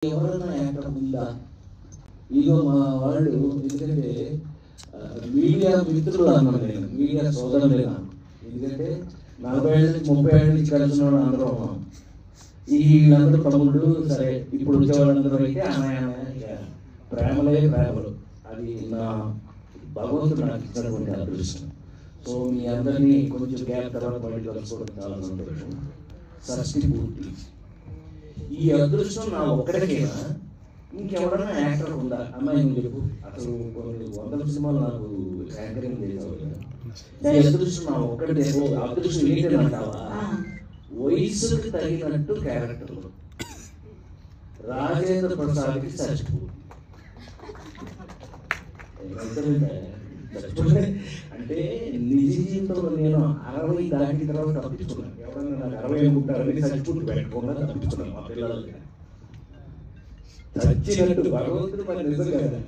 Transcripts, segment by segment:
ఎవరన్నా యాక్టర్ ఉందా? ఇదో మా వాళ్ళు, ఎందుకంటే మీడియా మిత్రులు అన్నాను నేను, మీడియా సోదరులే నాకు. ఎందుకంటే 40 ఏళ్ళ నుంచి 30 ఏళ్ళ నుంచి కలిసిన వాళ్ళు అందరూ ఉన్నాం. వీళ్ళందరూ తమ్ముళ్ళు, సరే ఇప్పుడు వచ్చేవాళ్ళందరూ అయితే అన్నయ్య ప్రేమలే ప్రేమలు. అది నా భగవంతుడు నాకు ఇచ్చినటువంటి అదృష్టం. సో మీ అందరినీ కొంచెం గ్యాప్ తర్వాత బయట కలుసుకోవడం చాలా సంతోషం. షష్ఠి పూర్తి. ఈ అదృష్టం నా ఒక్కడికైనా, ఇంకెవడన్నా యాక్టర్ ఉందా? అమ్మాయి నువ్వు చెప్పు. అసలు కొన్ని 100 సినిమాలు నాకు యాంకరింగ్ చేసావు కదా. ఈ అదృష్టం నా ఒక్కడిదే. అదృష్టం ఏంటంటావా? వయసుకి తగినట్టు క్యారెక్టర్లు. రాజేంద్ర ప్రసాద్కి చచ్చిపో అంటే నిజ జీవితంలో నేను 60 దాటిన తర్వాత తప్పించుకున్నాను. ఎవరన్నా నాకు 60 ఉంటారని చచ్చిపోతూ పెట్టుకోకుండా తప్పించుకున్నాను. మా పిల్లలు చచ్చినట్టు భగవంతుడు మరి నిజం కదా.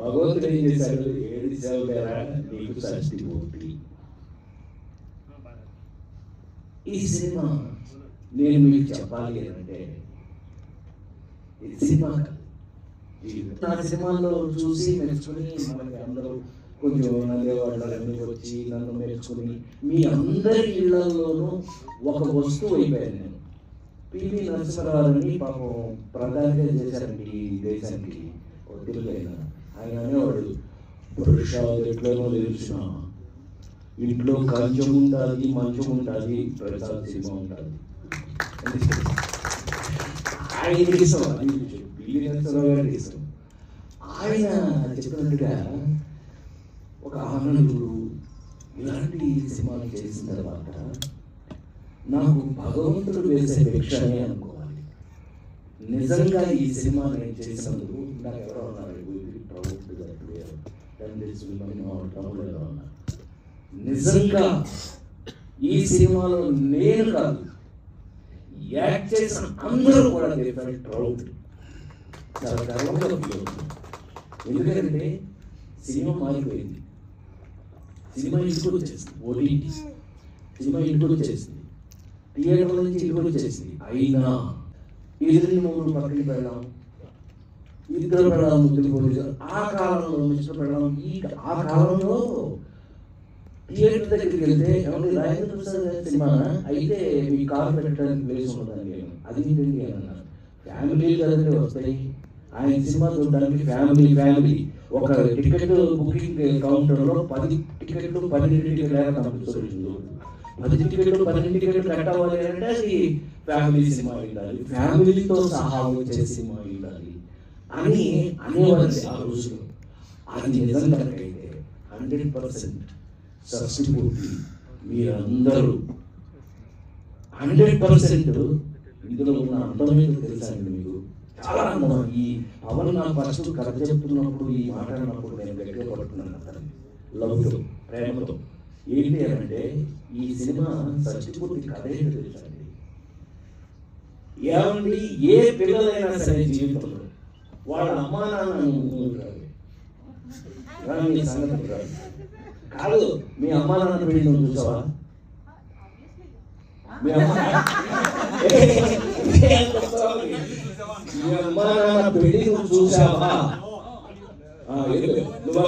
భగవంతుడు ఏం చేశాడు? 7 సేవలేరా నీకు షష్ఠి పూర్తి. ఈ సినిమా నేను మీకు చెప్పాలి అంటే, ఈ సినిమా నా సినిమాల్లో చూసి మెచ్చుకుని మనకి అందరూ కొంచెం నల్లేవాళ్ళని వచ్చి నన్ను మెచ్చుకుని మీ అందరి ఇళ్లలోనూ ఒక వస్తువు అయిపోయాను నేను. పివి నరసింహారావుని పాపం ప్రధానిగా చేశారండి ఈ దేశానికి. తెలుగైనా ఆయన అనేవాడు, పురుషాలెట్లనో తెలిసిన ఇంట్లో కంచం ఉంటుంది, మంచం ఉంటుంది, ప్రసాద్ సినిమా ఉంటుంది. ఆయన ఇష్టం, పివి నరసింహారావు గారి ఇష్టం. ఆయన చెప్పినట్టుగా ఒక ఆనందుడు ఇలాంటి సినిమాలు చేసిన తర్వాత నాకు భగవంతుడు వేసే భిక్షనే అనుకోవాలి. నిజంగా ఈ సినిమా నేను చేసినందుకు నాకు ఎవరో ఉన్నారు, నిజంగా ఈ సినిమాలో నేను కాదు, యాక్ట్ చేసిన అందరూ కూడా ప్రౌడ్. చాలా గర్వంగా ఫీల్ అవుతుంది. ఎందుకంటే సినిమా మారిపోయింది. సినిమా ఇంటికి వచ్చేసింది, ఓటీటీ సినిమా ఇంటికి వచ్చేసింది, థియేటర్ల నుంచి ఇంటికి వచ్చేసింది. అయినా ఎదురు మూడు పక్కన పెడదాం, ఇద్దరు పెడదాం, ముద్దులు పోలీసు. ఆ కాలంలో మిస్టర్ పెడదాం. ఆ కాలంలో థియేటర్ దగ్గరికి వెళ్తే ఏమంటే రాజేంద్ర ప్రసాద్ సినిమా అయితే మీ కారు పెట్టడానికి ప్లేస్ ఉండదండి. అది ఏంటండి అని అన్నారు. ఫ్యామిలీ కదండి వస్తాయి. ఆయన సినిమా చూడడానికి ఫ్యామిలీ ఒక టికెట్ బుకింగ్ కౌంటర్లో 10 టికెట్లు 12 టికెట్లు కనిపిస్తుంది. 10 టికెట్లు 12 టికెట్లు కట్టవాలి అంటే అది ఫ్యామిలీ సినిమా ఉండాలి, ఫ్యామిలీతో సహా వచ్చే సినిమా ఉండాలి అని అనేవాళ్ళు ఆ రోజులో. అది నిజంగా అయితే 100% షష్ఠి పూర్తి. మీరందరూ 100% ఇందులో ఉన్న అందమైన తెలుసండి మీకు. చాలా అందం. ఈ పవన్ నాకు ఫస్ట్ కథ చెప్తున్నప్పుడు, ఈ మాట్లాడినప్పుడు నేను గట్టిగా పడుతున్నాను అతన్ని లవ్తో, ప్రేమతో. ఏంటి అంటే ఈ సినిమా షష్ఠి పూర్తి కథ ఏంటో తెలుసండి. ఏమండి, ఏ పిల్లలైనా సరే జీవితంలో వాళ్ళ అమ్మా నాన్న కాదు, మీ అమ్మా నాన్న పెళ్లి నువ్వు చూసావా? మీ అమ్మా నాన్న పెళ్లి నువ్వు చూసావా? నువ్వు